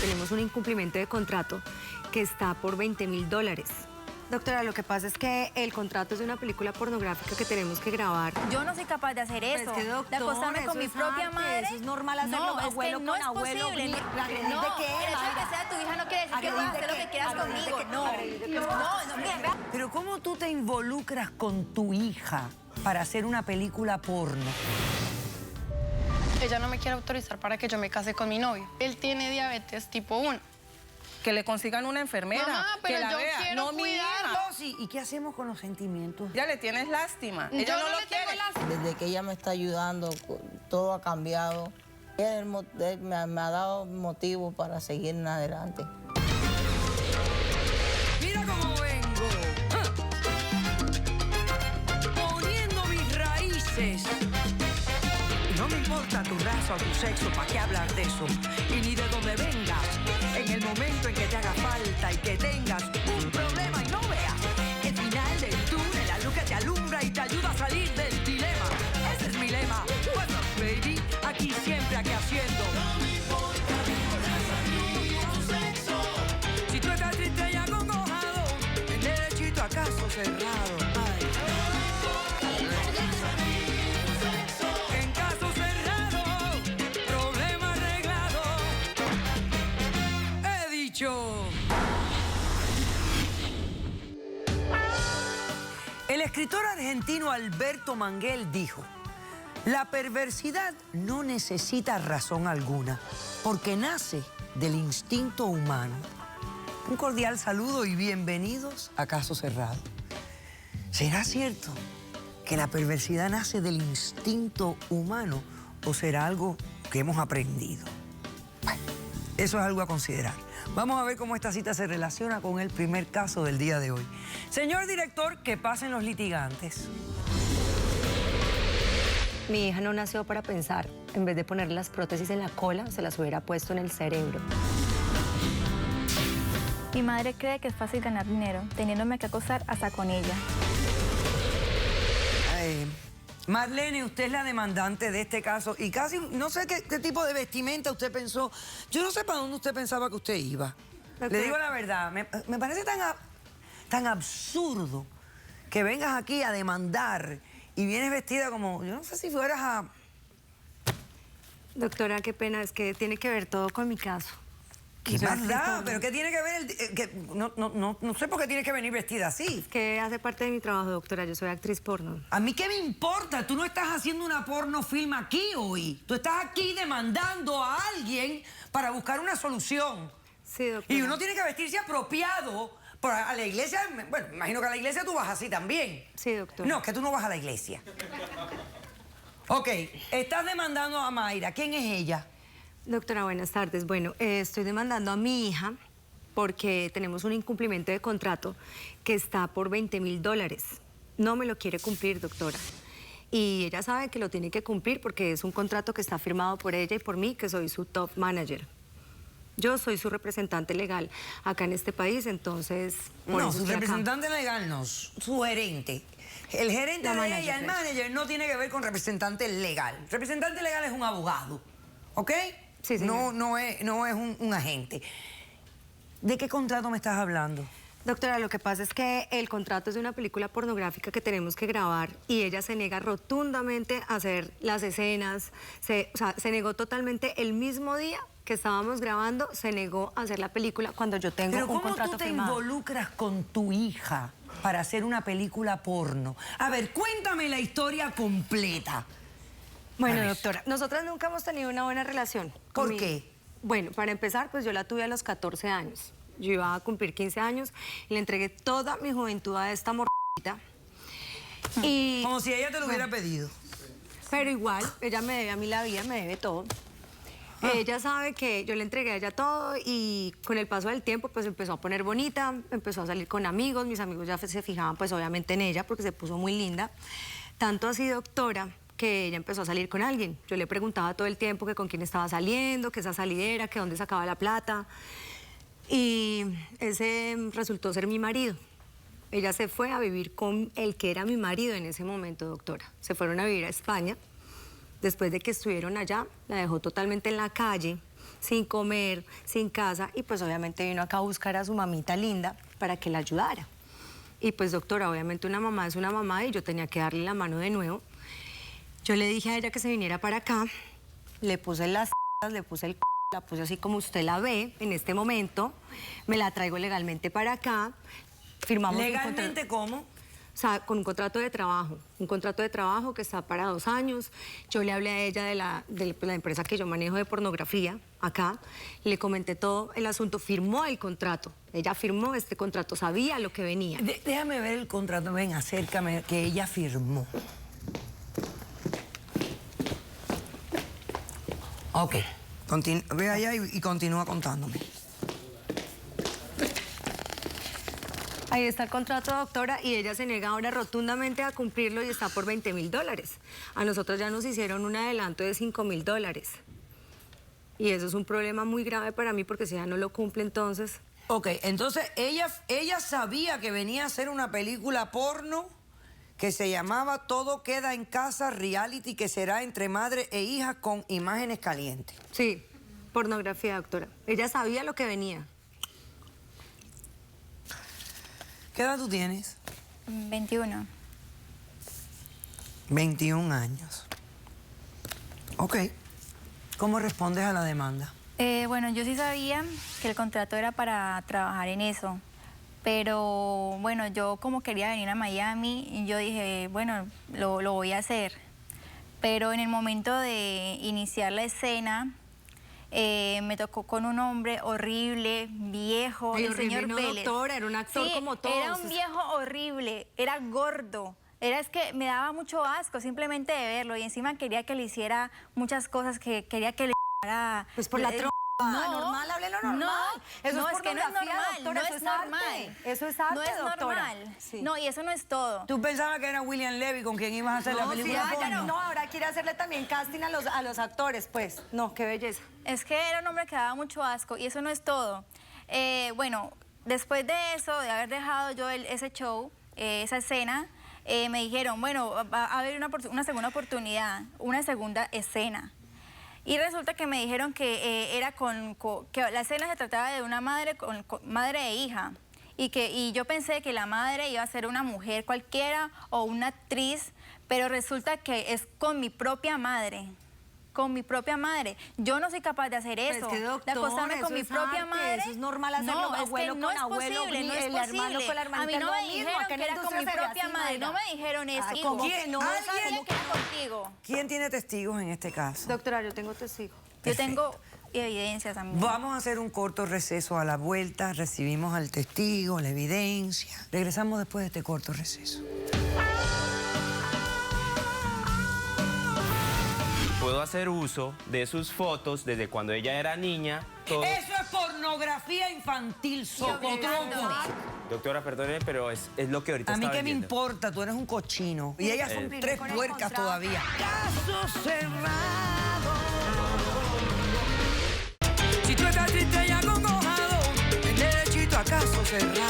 tenemos un incumplimiento de contrato que está por $20.000. Doctora, lo que pasa es que el contrato es de una película pornográfica que tenemos que grabar. Yo no soy capaz de hacer eso, Es que, doctora, de acostarme con mi propia madre. Eso es normal hacerlo, no, abuelo es que no con es abuelo. posible. No, El hecho de que sea tu hija no quiere decir que puedas hacer lo que quieras conmigo. No, mira. Pero ¿cómo tú te involucras con tu hija para hacer una película porno? Ella no me quiere autorizar para que yo me case con mi novio. Él tiene diabetes tipo 1. Que le consigan una enfermera, Mamá, pero que la yo vea. quiero No, mi cuidarlo. hija. Sí, ¿y qué hacemos con los sentimientos? Ya le tienes lástima. Ella Yo no lo le tengo quiere. lástima. Desde que ella me está ayudando, todo ha cambiado. Él me ha dado motivo para seguir en adelante. Mira cómo vengo. Poniendo mis raíces. No me importa tu raza o tu sexo, ¿para qué hablar de eso? Y ni de dónde vengas. En el momento en que te haga falta y que tengas un problema y no veas el final del túnel, la luz que te alumbra y te ayuda a salir del dilema. Ese es mi lema. What's up, baby? Aquí siempre, aquí haciendo. No me importa tu sexo. Si tú estás triste y acongojado, en derechito a caso cerrado. Ay. En caso cerrado, problema arreglado. He dicho. El escritor argentino Alberto Manguel dijo: la perversidad no necesita razón alguna, porque nace del instinto humano. Un cordial saludo y bienvenidos a Caso Cerrado. ¿Será cierto que la perversidad nace del instinto humano o será algo que hemos aprendido? Bueno, eso es algo a considerar. Vamos a ver cómo esta cita se relaciona con el primer caso del día de hoy. Señor director, que pasen los litigantes. Mi hija no nació para pensar. En vez de poner las prótesis en la cola, se las hubiera puesto en el cerebro. Mi madre cree que es fácil ganar dinero, teniéndome que acosar hasta con ella. Marlene, usted es la demandante de este caso y casi no sé qué tipo de vestimenta usted pensó. Yo no sé para dónde usted pensaba que usted iba. Le digo la verdad, me parece tan absurdo que vengas aquí a demandar y vienes vestida como, yo no sé si fueras a... Doctora, qué pena, es que tiene que ver todo con mi caso. ¿Qué más da? ¿Pero qué tiene que ver no sé por qué tienes que venir vestida así? Que hace parte de mi trabajo, doctora. Yo soy actriz porno. ¿A mí qué me importa? Tú no estás haciendo una porno film aquí hoy. Tú estás aquí demandando a alguien para buscar una solución. Sí, doctora. Y uno tiene que vestirse apropiado a la iglesia. Bueno, me imagino que a la iglesia tú vas así también. Sí, doctora. No, que tú no vas a la iglesia. Ok, estás demandando a Mayra. ¿Quién es ella? Doctora, buenas tardes. Bueno, estoy demandando a mi hija porque tenemos un incumplimiento de contrato que está por $20.000. No me lo quiere cumplir, doctora. Y ella sabe que lo tiene que cumplir porque es un contrato que está firmado por ella y por mí, que soy su top manager. Yo soy su representante legal acá en este país, entonces... No, su representante legal no, su gerente. El gerente de ella, el manager, no tiene que ver con representante legal. Representante legal es un abogado, ¿ok? Sí, señor. No es un agente. ¿De qué contrato me estás hablando? Doctora, lo que pasa es que el contrato es de una película pornográfica que tenemos que grabar y ella se niega rotundamente a hacer las escenas. O sea, se negó totalmente el mismo día que estábamos grabando, se negó a hacer la película cuando yo tengo un contrato firmado. ¿Pero cómo tú te involucras con tu hija para hacer una película porno? A ver, cuéntame la historia completa. Bueno, doctora, nosotras nunca hemos tenido una buena relación. ¿Por qué? Bueno, para empezar, pues yo la tuve a los 14 años. Yo iba a cumplir 15 años y le entregué toda mi juventud a esta morrita. Y... Como si ella te lo hubiera pedido. Pero igual, ella me debe a mí la vida, me debe todo. Ella sabe que yo le entregué a ella todo y con el paso del tiempo pues empezó a poner bonita, empezó a salir con amigos, mis amigos ya se fijaban pues obviamente en ella porque se puso muy linda. Tanto así, doctora, que ella empezó a salir con alguien. Yo le preguntaba todo el tiempo que con quién estaba saliendo, que esa salidera, que dónde sacaba la plata. Y ese resultó ser mi marido. Ella se fue a vivir con el que era mi marido en ese momento, doctora. Se fueron a vivir a España. Después de que estuvieron allá, la dejó totalmente en la calle sin comer, sin casa, y pues obviamente vino acá a buscar a su mamita linda para que la ayudara. Y pues doctora, obviamente una mamá es una mamá y yo tenía que darle la mano de nuevo. Yo le dije a ella que se viniera para acá, le puse las le puse el la puse así como usted la ve en este momento, me la traigo legalmente para acá, firmamos ¿Legalmente cómo? O sea, con un contrato de trabajo que está para 2 años. Yo le hablé a ella de la empresa que yo manejo de pornografía acá, le comenté todo el asunto, firmó el contrato. Ella firmó este contrato, sabía lo que venía. Déjame ver el contrato, ven, acércame, que ella firmó. Ok, ve allá y continúa contándome. Ahí está el contrato, doctora, y ella se niega ahora rotundamente a cumplirlo y está por $20.000. A nosotros ya nos hicieron un adelanto de $5.000. Y eso es un problema muy grave para mí porque si ella no lo cumple, entonces... Ok, entonces ella sabía que venía a hacer una película porno que se llamaba Todo queda en casa, reality, que será entre madre e hija con imágenes calientes. Sí, pornografía, doctora. Ella sabía lo que venía. ¿Qué edad tú tienes? 21. 21 años. Ok. ¿Cómo respondes a la demanda? Bueno, yo sí sabía que el contrato era para trabajar en eso, pero bueno, yo como quería venir a Miami, yo dije, bueno, lo voy a hacer. Pero en el momento de iniciar la escena, me tocó con un hombre horrible, viejo, Ay, el horrible, señor no, Vélez. doctora, era un actor Sí, como todos. era un viejo horrible, era gordo. Es que me daba mucho asco simplemente de verlo y encima quería que le hiciera muchas cosas, que quería que le hiciera... Pues por la trompa. No, normal, háblelo normal. No, Eso no, es es que no es pornografía, normal, doctora, no eso es arte. normal. Eso es arte, no es doctora. normal. Sí. No, y eso no es todo. ¿Tú pensabas que era William Levy con quien ibas a hacer la No, sí, película porno? no, ahora quiere hacerle también casting a los actores, pues. No, qué belleza. Es que era un hombre que daba mucho asco y eso no es todo. Bueno, después de eso, de haber dejado yo ese show, esa escena, me dijeron, bueno, va a haber una segunda oportunidad, una segunda escena. Y resulta que me dijeron que era que la escena se trataba de una madre madre e hija. Y yo pensé que la madre iba a ser una mujer cualquiera o una actriz, pero resulta que es con mi propia madre. Con mi propia madre. Yo no soy capaz de hacer Pero eso. es que, doctora, de acostarme eso con mi es propia arte, madre. eso es normal hacerlo, no, es abuelo que no con es abuelo, posible, no el es hermano posible. con la hermanita, a mí no es lo me mismo, dijeron acá en que la era con mi industria se ve propia así, madre. No Mayra. me dijeron eso. ¿cómo Digo, que no? Yo ¿Alguien? sabía que era contigo. ¿Quién tiene testigos en este caso? Doctora, yo tengo testigos. Yo tengo evidencias también. Vamos a hacer un corto receso. A la vuelta recibimos al testigo, la evidencia. Regresamos después de este corto receso. Puedo hacer uso de sus fotos desde cuando ella era niña. Todo... Eso es pornografía infantil, socotroco. Doctora, perdone, pero es lo que ahorita A mí estaba qué me viendo. importa, tú eres un cochino. Y ellas son cumplir 3 con el puercas contrato. todavía. Caso cerrado. Si tú estás triste y acongojado, ven derechito a caso cerrado.